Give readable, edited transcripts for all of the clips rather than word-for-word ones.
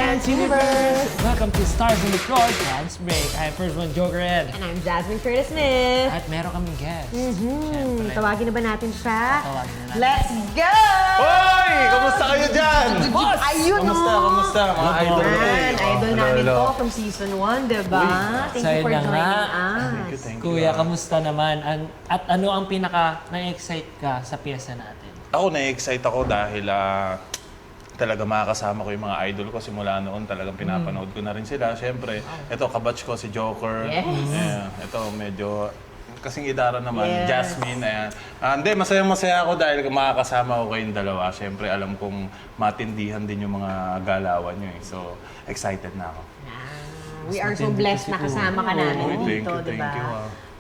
Dance Universe! Welcome to Stars in the Cross Dance Break. I'm first one, Joker Ed. And I'm Jasmine Curtis Smith. At meron kaming guest. Siyempre. Tawagin na ba natin siya? Tawagin na natin. Let's go! Hoy! Kamusta kayo dyan? Boss! Ayun Kamusta? Kamusta? Mga idol ko to eh. Idol namin to from season 1, diba? Thank you Sa'yo for na joining nga. us. Thank you. Kuya, kamusta naman? At ano ang pinaka na-excite ka sa pyesa natin? Ako na-excite ako dahil talaga makakasama ko yung mga idol ko simula noon. Talagang pinapanood ko na rin sila. Siyempre, ito kabatch ko si Joker. Yes. Ito medyo kasing idara naman, Yes. Jasmine. Ayan. Hindi, masaya ako dahil makakasama ko kayong dalawa. Siyempre, alam kong matindihan din yung mga galawan nyo eh. So, excited na ako. We are so blessed na kasama ka namin Uy, thank dito, you, thank diba? you,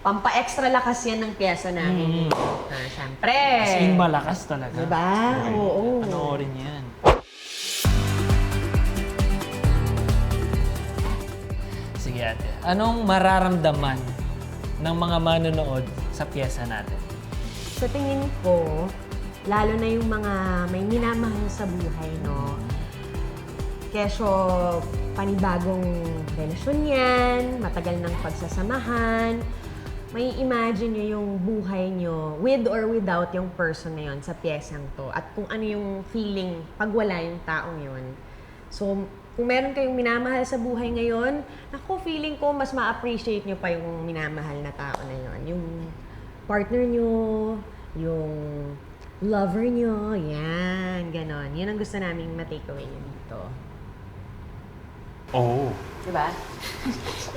Pampa-extra lakas yan ng pyesa namin. Siyempre. As in, malakas talaga. Diba? Oo. Panoorin yan. Sige ate, anong mararamdaman ng mga manonood sa pyesa natin? Sa tingin ko, lalo na yung mga may minamahal sa buhay, no? Keso panibagong relasyon yan, matagal ng pagsasamahan, may imagine nyo yung buhay nyo with or without yung person na yun sa pyesang to at kung ano yung feeling pag wala yung taong yun. So, kung meron kayong minamahal sa buhay ngayon, ako feeling ko mas ma-appreciate nyo pa yung minamahal na tao na yun. Yung partner nyo, yung lover nyo, yan, ganon. Yan ang gusto naming ma-takeaway nyo dito. Oo. Diba?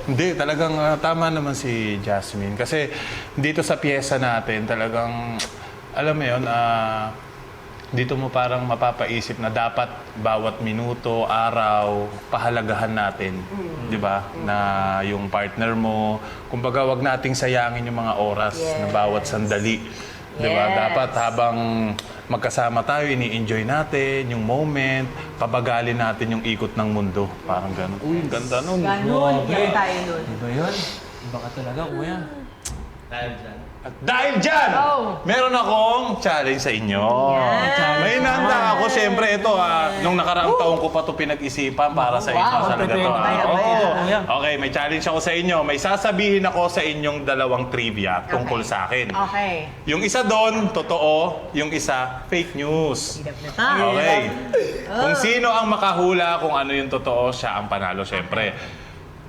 Hindi, talagang tama naman si Jasmine. Kasi dito sa pyesa natin, talagang, alam mo yun, dito mo parang mapapaisip na dapat bawat minuto, araw, pahalagahan natin. Di ba? Na yung partner mo, kumbaga wag nating sayangin yung mga oras na bawat sandali. Di ba? Yes. Dapat habang magkasama tayo, ini-enjoy natin yung moment, pabagalin natin yung ikot ng mundo. Parang gano'n. Uy, ganda nun. Ganon, yan tayo nun. Iba yun? Iba ka talaga, kuya. At dahil dyan, meron akong challenge sa inyo. Yan. May inanda ako. Siyempre, ito nung nakaraang taong ko pa ito pinag-isipan para sa inyo. Wow, Talaga to. prepare na tayo. Okay, may challenge ako sa inyo. May sasabihin ako sa inyong dalawang trivia tungkol sa akin. Okay. Yung isa doon, totoo. Yung isa, fake news. Hirap na tayo. Okay. Kung sino ang makahula kung ano yung totoo, siya ang panalo, syempre.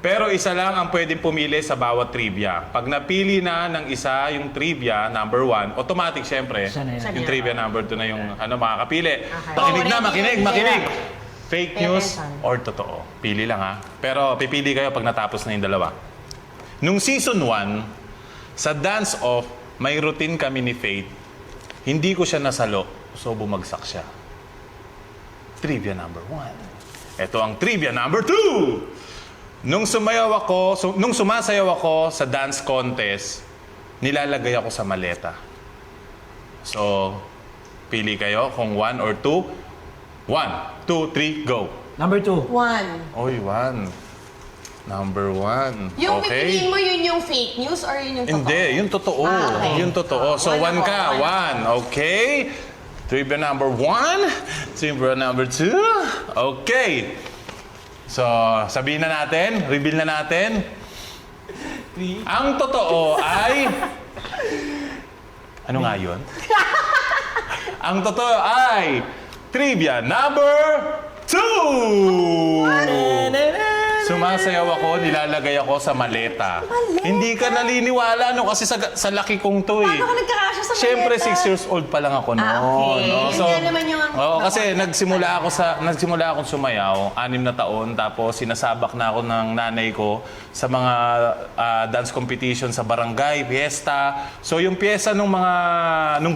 Pero isa lang ang pwedeng pumili sa bawat trivia. Pag napili na ng isa yung trivia, number 1, automatic syempre, Siya na yan. yung trivia number 2 na yung makakapili. Okay. Makinig na, makinig! Fake news Attention. or totoo. Pili lang ha. Pero pipili kayo pag natapos na yung dalawa. Nung season 1, sa dance-off, may routine kami ni Faith. Hindi ko siya nasalo, so bumagsak siya. Trivia number 1. Ito ang trivia number 2. Nung sumasayaw ako sa dance contest, nilalagay ako sa maleta. So, pili kayo kung 1 or 2. 1, 2, 3, go. Number 2. 1. Oy, 1. Number 1. Yung Okay. pipiliin mo yun yung fake news or yun yung totoo? Hindi, yung totoo. Okay. Yung totoo. So, 1 One ka. ako, 1. Okay. Trivia number 1. Trivia number 2. Okay. So, sabihin na natin, reveal na natin. Ang totoo ay... Ano nga yun? Ang totoo ay... Trivia number 2! Sumasayaw ako, nilalagay ako sa maleta. Hindi ka naniniwala, no? Kasi sa laki kong to eh. Paano ka nagkakasya sa maleta? Siyempre, 6 years old pa lang ako noon. okay. No? Yun nga naman yung... Kasi nagsimula akong sumayaw, 6 na taon, tapos sinasabak na ako ng nanay ko sa mga dance competition sa barangay, fiesta. So yung pyesa nung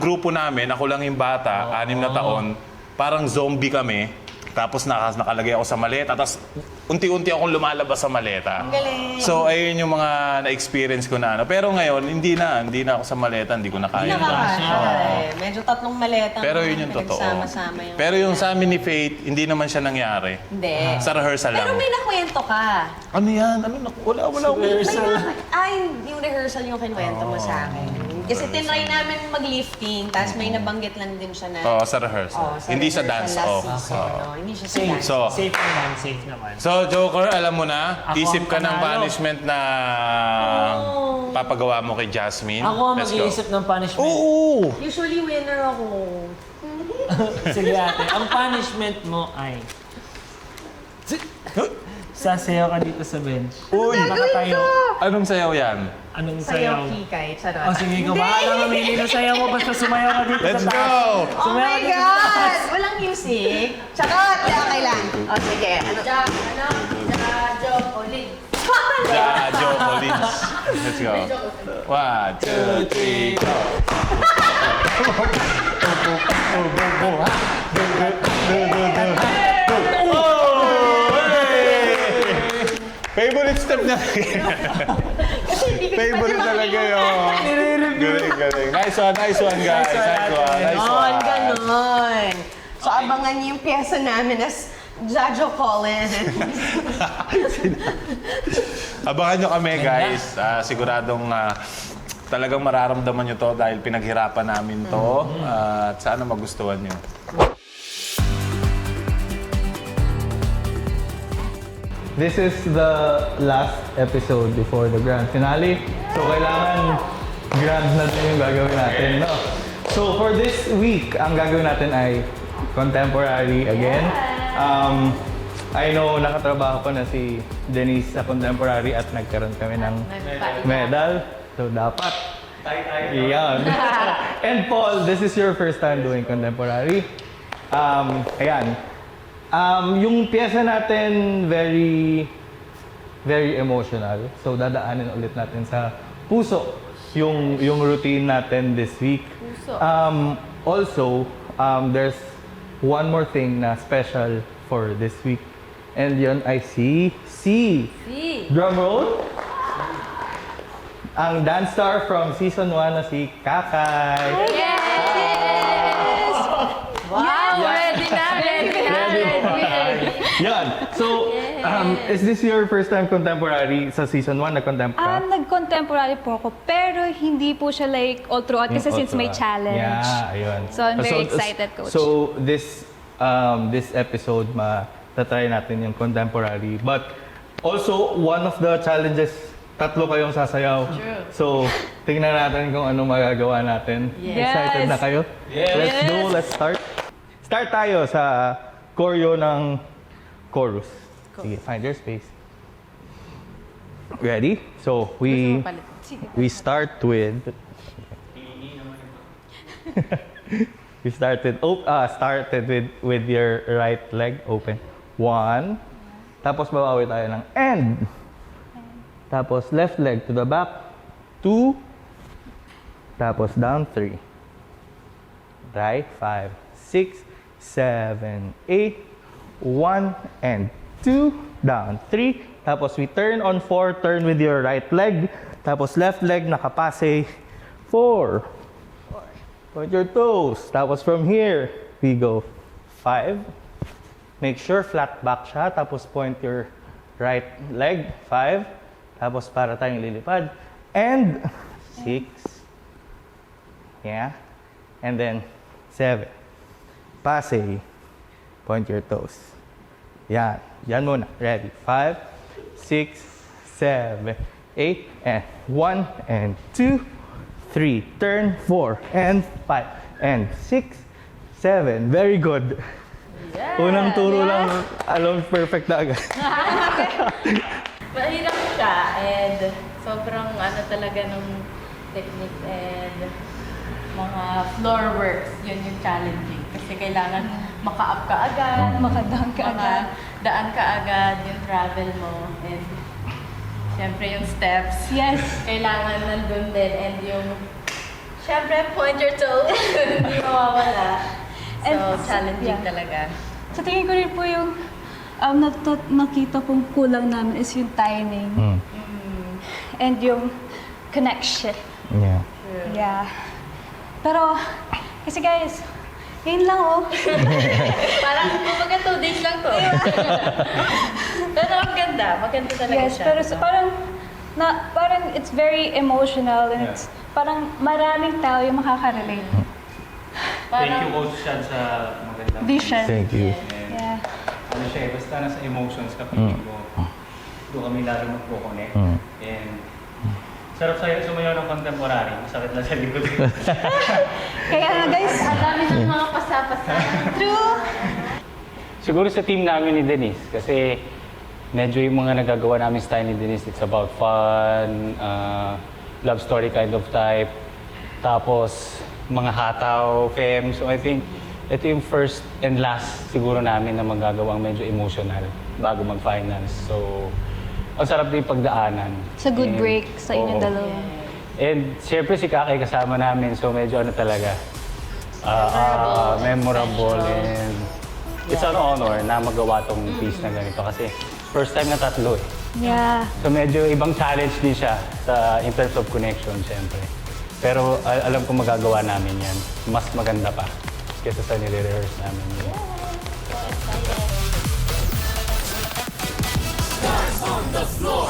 grupo namin, ako lang yung bata, 6 na taon, parang zombie kami. Tapos nakalagay ako sa maleta. Tapos unti-unti akong lumalabas sa maleta. Galing. So ayun yung mga na-experience ko na. Pero ngayon, hindi na ako sa maleta. Hindi ko na kaya. Nakakasya eh. Medyo tatlong maleta. Pero yun yung totoo. Nagsama-sama yung... Pero yung sa amin ni Faith, hindi naman siya nangyari. Hindi. Sa rehearsal lang. Pero may nakwento ka. Ano yan? Wala. Yung rehearsal yung kinuwento mo sa akin. Kasi tinry namin mag-lifting, tapos may nabanggit lang din siya na... Oo, sa rehearsal. Hindi sa dance off. Last season, Oo. no? Hindi siya sa Safe. dance. So- Safe naman, safe naman. So, Joker, alam mo na, Ako isip ang ka ng panalo. punishment na papagawa mo kay Jasmine. Ako ang Let's go. mag-iisip ng punishment. Oo! Usually winner ako. Sige ate, ang punishment mo ay... Sasayaw ka dito sa bench. Uy! Nakatayo. Anong sayaw yan? Anong Sayaw sayaw? kikay, charot. O sige, kung bahala mamili ng sayaw mo, basta sumayaw ka dito Let's sa taas. go! Oh Sumayaw my ka dito sa taas. God! Walang music? Charot! Kaya kailan? O sige. Ano? Joe Collins. Let's go. 1, 2, 3, go! Favorite step na. Kasi hindi ko Favorite talaga yun. Galing. Nice one, guys. Nice one. Ganon. So, abangan niyo yung pyesa namin as Jajo Collins. Abangan nyo kami, guys. Siguradong talagang mararamdaman nyo to dahil pinaghirapan namin to. At sana magustuhan nyo. This is the last episode before the grand finale. So, kailangan grand natin yung gagawin natin, no? So, for this week, ang gagawin natin ay contemporary again. I know, nakatrabaho ko na si Denise sa contemporary at nagkaroon kami ng medal. So, dapat. Iyan. And Paul, this is your first time doing contemporary. Ayan. Yung pyesa natin, very emotional. So, dadaanin ulit natin sa puso yung routine natin this week. Also, there's one more thing na special for this week. And yun ay si drum roll. Ang dance star from season 1 na si Kakay. Wow, ready na. Yan. So, is this your first time contemporary sa season 1 na contemp ka? Nag-contemporary po ako, pero hindi po siya like all throughout kasi since may challenge. Yeah, ayun. So, I'm very excited, Coach. So, this episode, tatry natin yung contemporary. But also, one of the challenges, 3 kayong sasayaw. True. So, tingnan natin kung ano magagawa natin. Yes. Excited na kayo? Yes. Let's start. Start tayo sa choreo ng chorus. Sige, find your space. Ready? So, we start with... we started with your right leg open. 1. Tapos babawi tayo ng end. Tapos left leg to the back. 2. Tapos down 3. Right? 5, 6, 7, 8. 1 and 2. Down 3. Tapos we turn on 4. Turn with your right leg. Tapos left leg nakapase. 4. Point your toes. Tapos from here, we go 5. Make sure flat back siya. Tapos point your right leg. 5. Tapos para tayong lilipad. And 6. Yeah. And then 7. Pase. Point your toes. Yan. Yan muna. Ready. 5, 6, 7, 8, and 1, and 2, 3. Turn. 4, and 5, and 6, 7. Very good. Unang turo lang, alam, perfect na agad. Mahirap siya and sobrang ano talaga ng technique and mga floor works, yun yung challenging. Kasi kailangan maka-up ka agad, Makadaan ka agad. daan ka agad, yung travel mo, and syempre yung steps. Yes. Kailangan nandun din, and yung syempre point your toes, hindi mawawala. So, And- challenging yeah. talaga. Sa tingin ko rin po yung nakita kong kulang namin is yung timing and yung connection. Yeah. Yeah. Pero, kasi guys, yun lang oh. Parang kumbaga 2 days lang to. Pero maganda talaga Yes, siya. pero parang it's very emotional and it's parang maraming tao yung makaka-relate. Thank you, Coach Shad, sa magandang Vision. Thank you. And Yeah. ano siya, basta nasa emotions ka, feeling ko, doon kami lalo mag-connect. And sarap sa'yo sumayaw ng contemporary. Masakit lang sa likod. Kaya nga guys, Ang dami ng mga pasapasa. true. Siguro sa team namin ni Denise, kasi medyo yung mga nagagawa namin style ni Denise, it's about fun, love story kind of type, tapos mga hataw, fem. So I think ito yung first and last siguro namin na magagawang medyo emotional bago mag-finals. So, ang sarap din pagdaanan. It's a good And- break sa inyong Oo. dalawa. And siyempre si Kakay kasama namin, so medyo ano talaga, memorable and it's an honor na magawa tong piece na ganito kasi first time na tatlo eh. Yeah. So medyo ibang challenge din siya sa in terms of connection siyempre. Pero alam ko magagawa namin yan. Mas maganda pa kaysa sa nire-rehearse namin yun. on the floor.